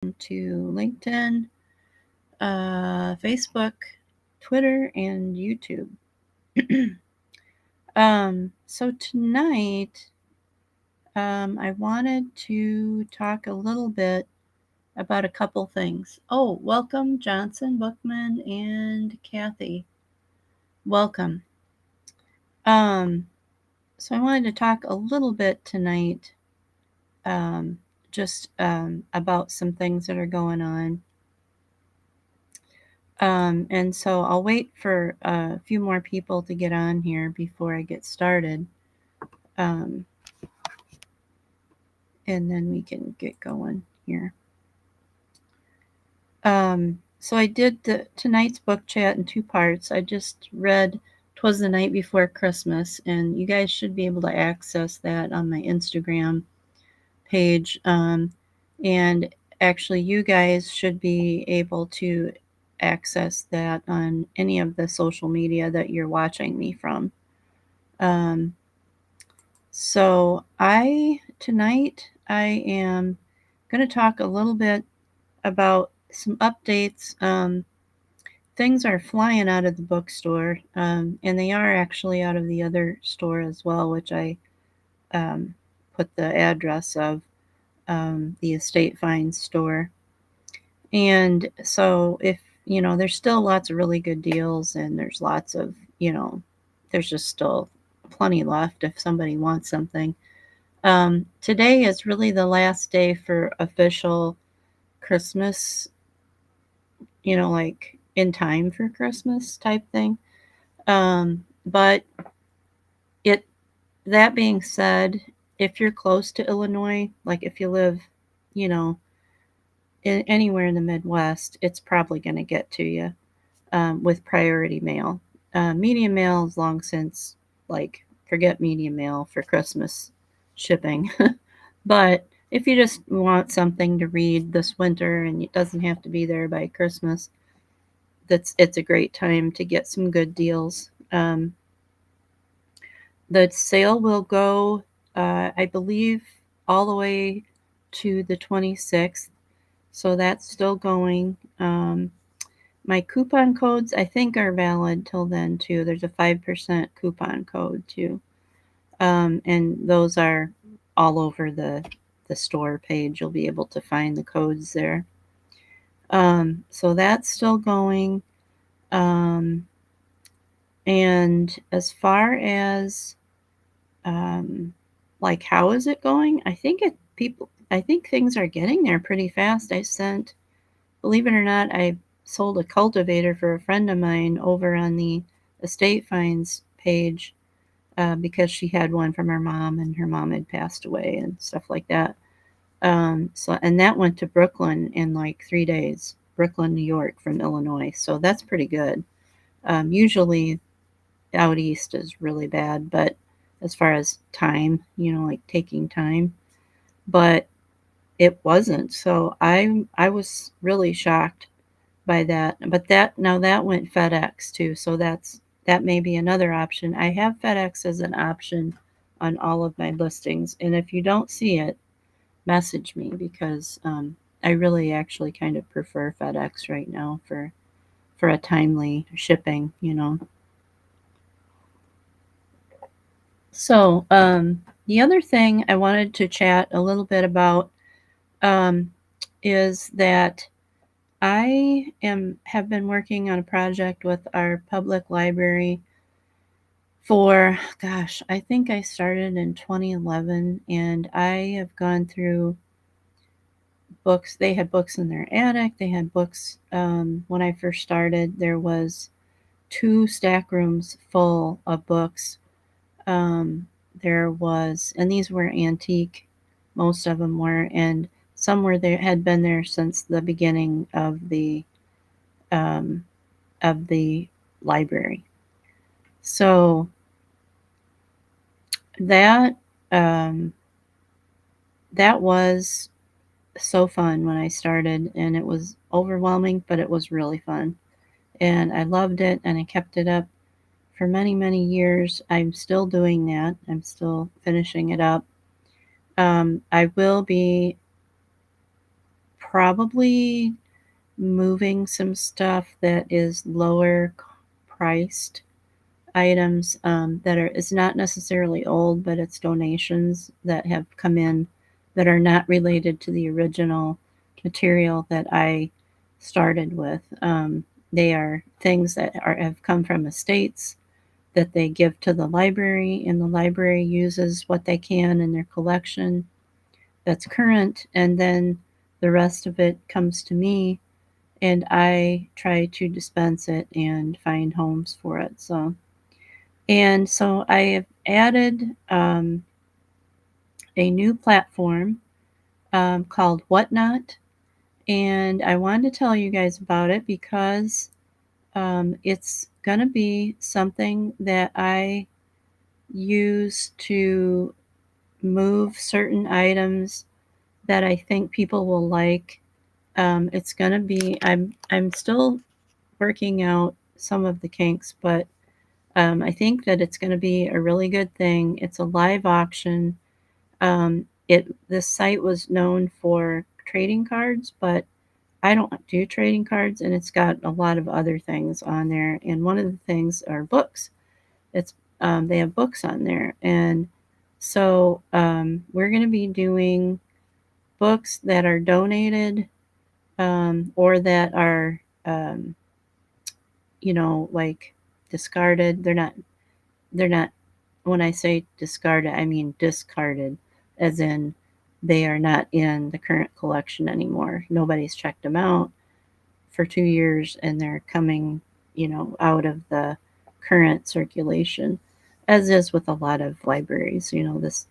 to LinkedIn, Facebook, Twitter, and YouTube. So tonight, I wanted to talk a little bit about a couple things. Oh, welcome, Johnson, Bookman, and Kathy. Welcome. Um, so I wanted to talk a little bit tonight, um, just about some things that are going on. And so I'll wait for a few more people to get on here before I get started. Um, and then we can get going here. So I did tonight's book chat in two parts. I just read "Twas the Night Before Christmas," and you guys should be able to access that on my Instagram page. And actually, you guys should be able to access that on any of the social media that you're watching me from. Um, so tonight I am going to talk a little bit about some updates. Things are flying out of the bookstore, and they are actually out of the other store as well, which I um, put the address of the Estate Finds store. And so, if there's still lots of really good deals, and there's lots of, there's just still plenty left if somebody wants something. Today is really the last day for official Christmas, like in time for Christmas type thing. But it that being said, if you're close to Illinois, like if you live, you know, anywhere in the Midwest, it's probably going to get to you with priority mail. Medium mail is long since, like, forget medium mail for Christmas shipping. But if you just want something to read this winter and it doesn't have to be there by Christmas, it's a great time to get some good deals. The sale will go, I believe, all the way to the 26th, so that's still going. My coupon codes, I think, are valid till then too. There's a 5% coupon code too, and those are all over the store page. You'll be able to find the codes there. So that's still going. Um, and as far as like how is it going? I think things are getting there pretty fast. Believe it or not, I sold a cultivator for a friend of mine over on the Estate Finds page because she had one from her mom and her mom had passed away and stuff like that. And that went to Brooklyn in like 3 days, Brooklyn, New York from Illinois. So that's pretty good. Usually out east is really bad, but as far as time, like taking time, but it wasn't. So I was really shocked by that. But that went FedEx too, so that may be another option. I have FedEx as an option on all of my listings, and if you don't see it, message me because I really actually kind of prefer FedEx right now for a timely shipping. So, the other thing I wanted to chat a little bit about um, is that have been working on a project with our public library for, gosh, I think I started in 2011, and I have gone through books. They had books in their attic. They had books when I first started. There was two stack rooms full of books. Um, and these were antique, most of them were, and some were there had been there since the beginning um, of the library. So that um, that was so fun when I started, and it was overwhelming, but it was really fun, and I loved it, and I kept it up for many, many years. I'm still doing that. I'm still finishing it up. I will be probably moving some stuff that is lower priced items that are, it's not necessarily old, but it's donations that have come in that are not related to the original material that I started with. They are things that have come from estates that they give to the library, and the library uses what they can in their collection that's current, and then the rest of it comes to me, and I try to dispense it and find homes for it. So I have added a new platform called Whatnot, and I wanted to tell you guys about it because it's going to be something that I use to move certain items that I think people will like. It's going to be, I'm still working out some of the kinks, but I think that it's going to be a really good thing. It's a live auction. This site was known for trading cards, but I don't do trading cards, and it's got a lot of other things on there. And one of the things are books. It's They have books on there, and so we're going to be doing books that are donated or that are like discarded. They're not when I say discarded, I mean discarded, as in they are not in the current collection anymore. Nobody's checked them out for 2 years, and they're coming, out of the current circulation, as is with a lot of libraries.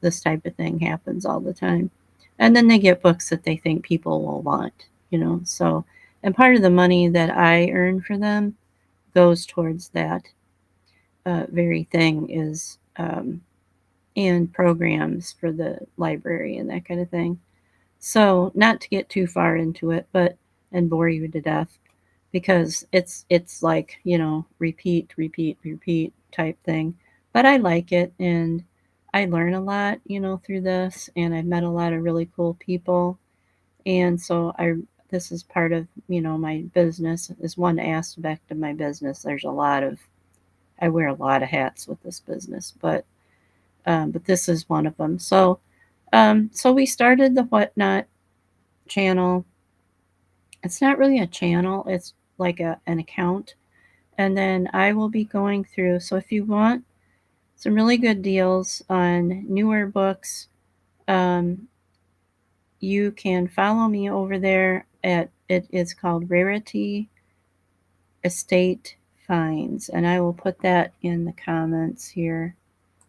This type of thing happens all the time. And then they get books that they think people will want, so, and part of the money that I earn for them goes towards that very thing is and programs for the library and that kind of thing. So, not to get too far into it, but and bore you to death, because it's like, repeat, repeat, repeat type thing. But I like it, and I learn a lot, through this, and I've met a lot of really cool people. And so I this is part of, my business, is one aspect of my business. There's a lot of I wear a lot of hats with this business, but this is one of them. So we started the Whatnot channel. It's not really a channel, it's like an account. And then I will be going through. So if you want some really good deals on newer books, you can follow me over there at, it is called Rarity Estate Finds. And I will put that in the comments here.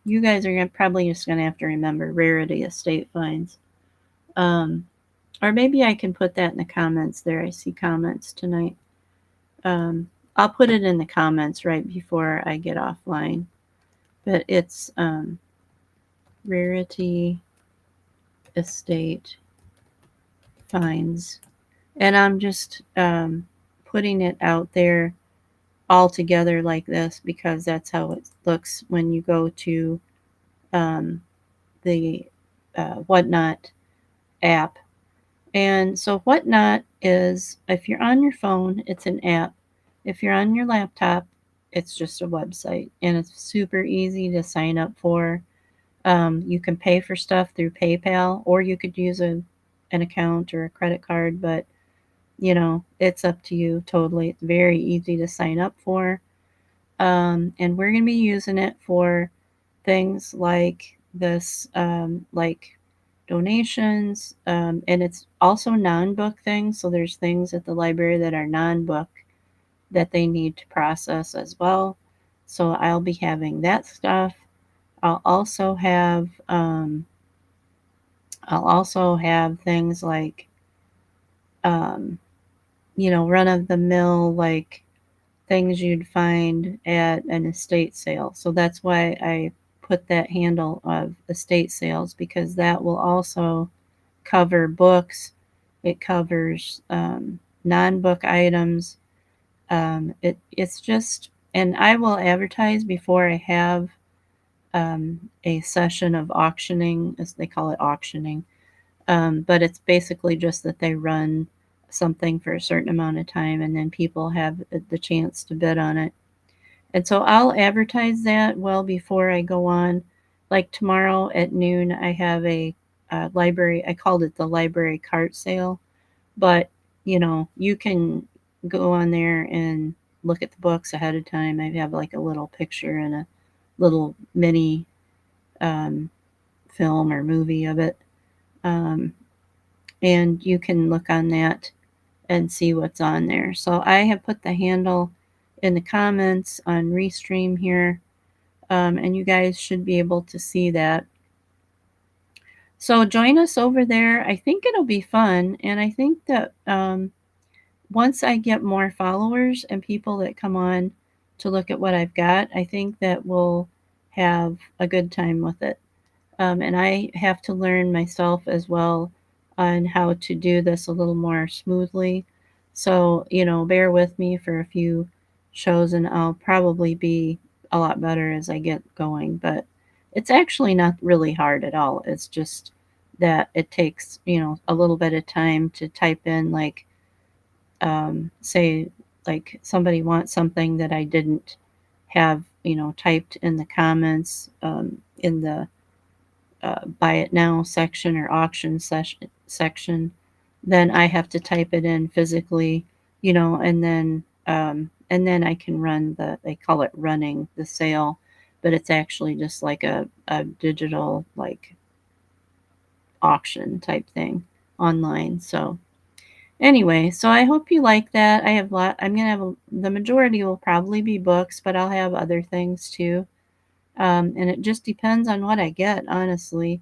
You guys are probably just going to have to remember Rarity Estate Finds. Or maybe I can put that in the comments there. I see comments tonight. I'll put it in the comments right before I get offline. But it's Rarity Estate Finds. And I'm just putting it out there all together like this because that's how it looks when you go to the Whatnot app. And so Whatnot is, if you're on your phone, it's an app. If you're on your laptop, it's just a website, and it's super easy to sign up for. You can pay for stuff through PayPal, or you could use an account or a credit card, but it's up to you totally. It's very easy to sign up for. And we're going to be using it for things like this, like donations, and it's also non-book things. So there's things at the library that are non-book that they need to process as well. So I'll be having that stuff. I'll also have things like run of the mill, like things you'd find at an estate sale. So that's why I put that handle of estate sales, because that will also cover books. It covers non-book items. It's just, and I will advertise before I have a session of auctioning, as they call it, auctioning. But it's basically just that they run something for a certain amount of time, and then people have the chance to bid on it. And so I'll advertise that well before I go on. Like tomorrow at noon, I have a library. I called it the library cart sale, but you can go on there and look at the books ahead of time. I have like a little picture and a little mini um, film or movie of it. Um, and you can look on that and see what's on there. So I have put the handle in the comments on Restream here, and you guys should be able to see that. So join us over there. I think it'll be fun, and I think that once I get more followers and people that come on to look at what I've got, I think that we'll have a good time with it. And I have to learn myself as well on how to do this a little more smoothly. So, bear with me for a few shows and I'll probably be a lot better as I get going. But it's actually not really hard at all. It's just that it takes, a little bit of time to type in, like, say, like somebody wants something that I didn't have, typed in the comments, in the buy it now section or auction section, then I have to type it in physically, and then I can run they call it running the sale, but it's actually just like a digital like auction type thing online. So anyway, so I hope you like that. I'm gonna have the majority will probably be books, but I'll have other things too. And it just depends on what I get, honestly.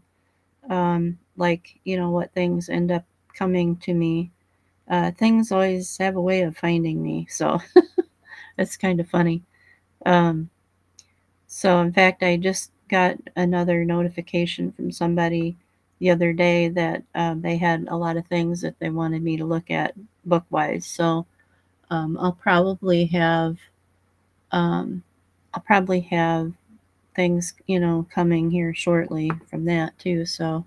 Like, what things end up coming to me. Things always have a way of finding me, so it's kind of funny. Um, so, in fact, I just got another notification from somebody the other day that they had a lot of things that they wanted me to look at book wise. So, I'll probably have um, things, coming here shortly from that too. So,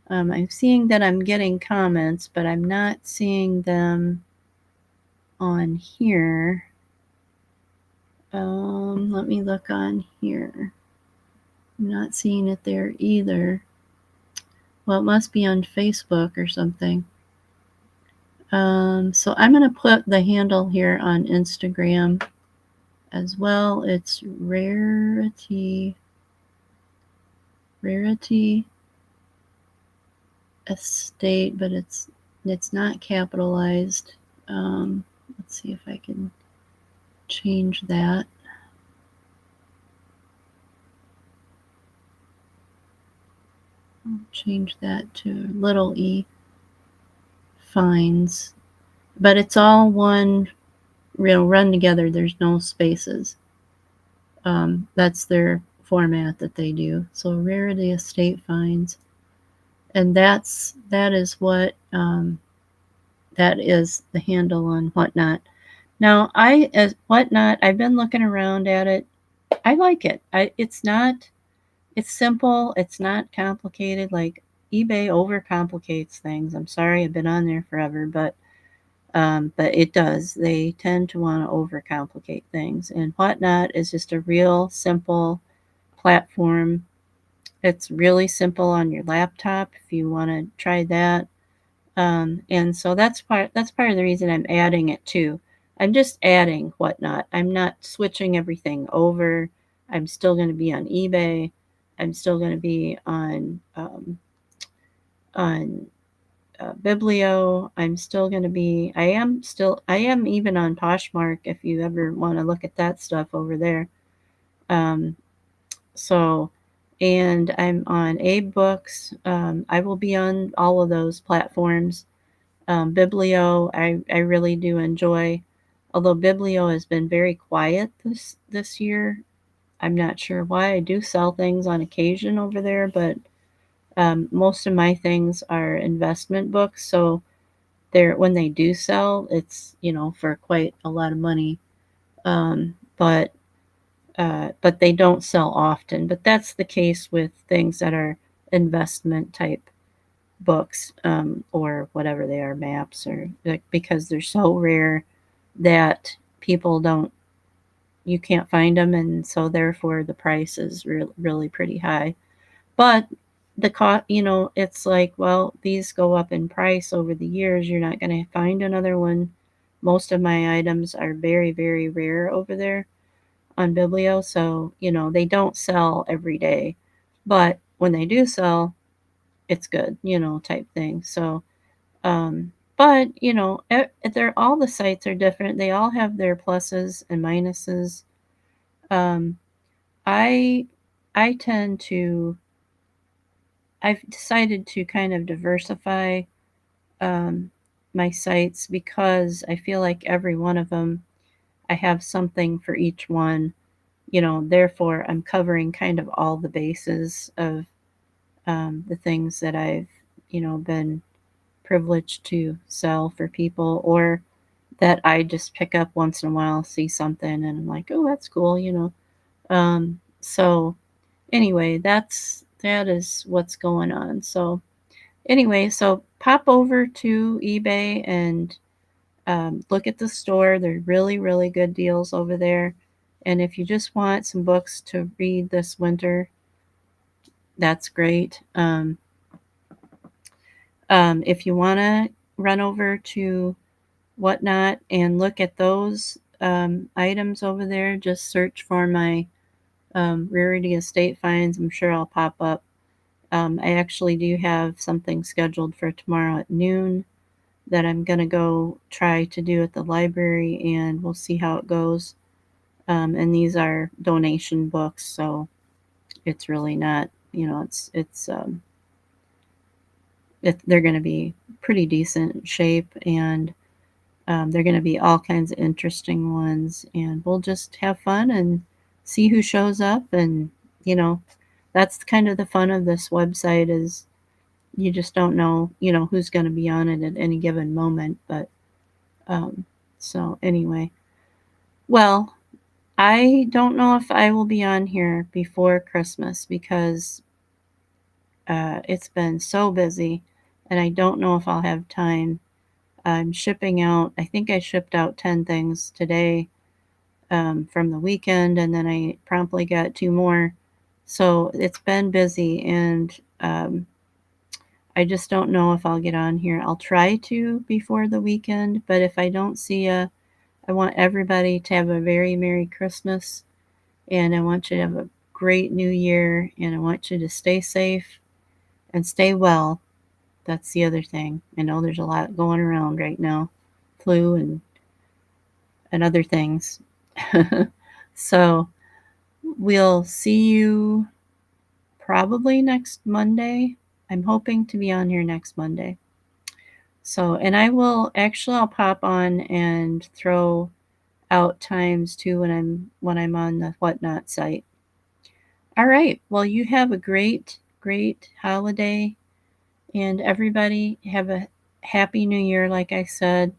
I'm seeing that I'm getting comments, but I'm not seeing them on here. Let me look on here. I'm not seeing it there either. Well, it must be on Facebook or something. So I'm going to put the handle here on Instagram as well. It's Rarity Estate, but it's not capitalized. Let's see if I can change that. I'll change that to little e finds, but it's all one run together. There's no spaces. That's their format that they do. So Rarity Estate Finds, and that is what that is the handle on Whatnot. Now, as Whatnot, I've been looking around at it. I like it. It's simple. It's not complicated. Like eBay overcomplicates things. I'm sorry, I've been on there forever, but it does. They tend to want to overcomplicate things. And Whatnot is just a real simple platform. It's really simple on your laptop if you want to try that. And so that's part of the reason I'm adding it too. I'm just adding Whatnot. I'm not switching everything over. I'm still going to be on eBay. I'm still going to be on Biblio. I'm still going to be. I am even on Poshmark if you ever want to look at that stuff over there. Um, so, and I'm on Abe Books. I will be on all of those platforms. Biblio, I really do enjoy, although Biblio has been very quiet this year. I'm not sure why. I do sell things on occasion over there, but most of my things are investment books, so when they do sell, it's for quite a lot of money. Um, but but they don't sell often. But that's the case with things that are investment type books, or whatever they are, maps, or like, because they're so rare that people don't you can't find them, and so therefore the price is really pretty high. But the cost, it's like, well, these go up in price over the years. You're not going to find another one. Most of my items are very, very rare over there on Biblio, so they don't sell every day, but when they do sell, it's good, type thing. So, but they're all the sites are different. They all have their pluses and minuses. Um, I I tend to I've decided to kind of diversify um, my sites because I feel like every one of them, I have something for each one. Therefore, I'm covering kind of all the bases of the things that I've, been privileged to sell for people, or that I just pick up once in a while, see something, and I'm like, oh, that's cool. So anyway, that is what's going on. So anyway, so pop over to eBay and look at the store. There are really, really good deals over there. And if you just want some books to read this winter, that's great. If you want to run over to Whatnot and look at those items over there, just search for my Rarity Estate Finds. I'm sure I'll pop up. I actually do have something scheduled for tomorrow at noon that I'm going to go try to do at the library, and we'll see how it goes. And these are donation books, so it's really not, they're going to be pretty decent shape, and they're going to be all kinds of interesting ones, and we'll just have fun and see who shows up. And you know, that's kind of the fun of this website, is you just don't know, who's going to be on it at any given moment. But um, so anyway, well, I don't know if I will be on here before Christmas because it's been so busy, and I don't know if I'll have time. I'm shipping out, I think I shipped out 10 things today from the weekend, and then I promptly got two more. So it's been busy, and I just don't know if I'll get on here. I'll try to before the weekend, but if I don't see you, I want everybody to have a very Merry Christmas, and I want you to have a great New Year, and I want you to stay safe and stay well. That's the other thing. I know there's a lot going around right now, flu and other things. So we'll see you probably next Monday. I'm hoping to be on here next Monday. So, and I'll pop on and throw out times too when I'm on the Whatnot site. All right. Well, you have a great, great holiday, and everybody have a happy New Year. Like I said,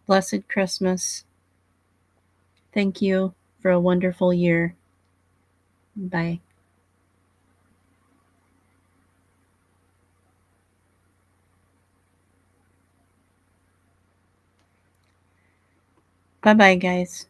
blessed Christmas. Thank you for a wonderful year. Bye. Bye bye, guys.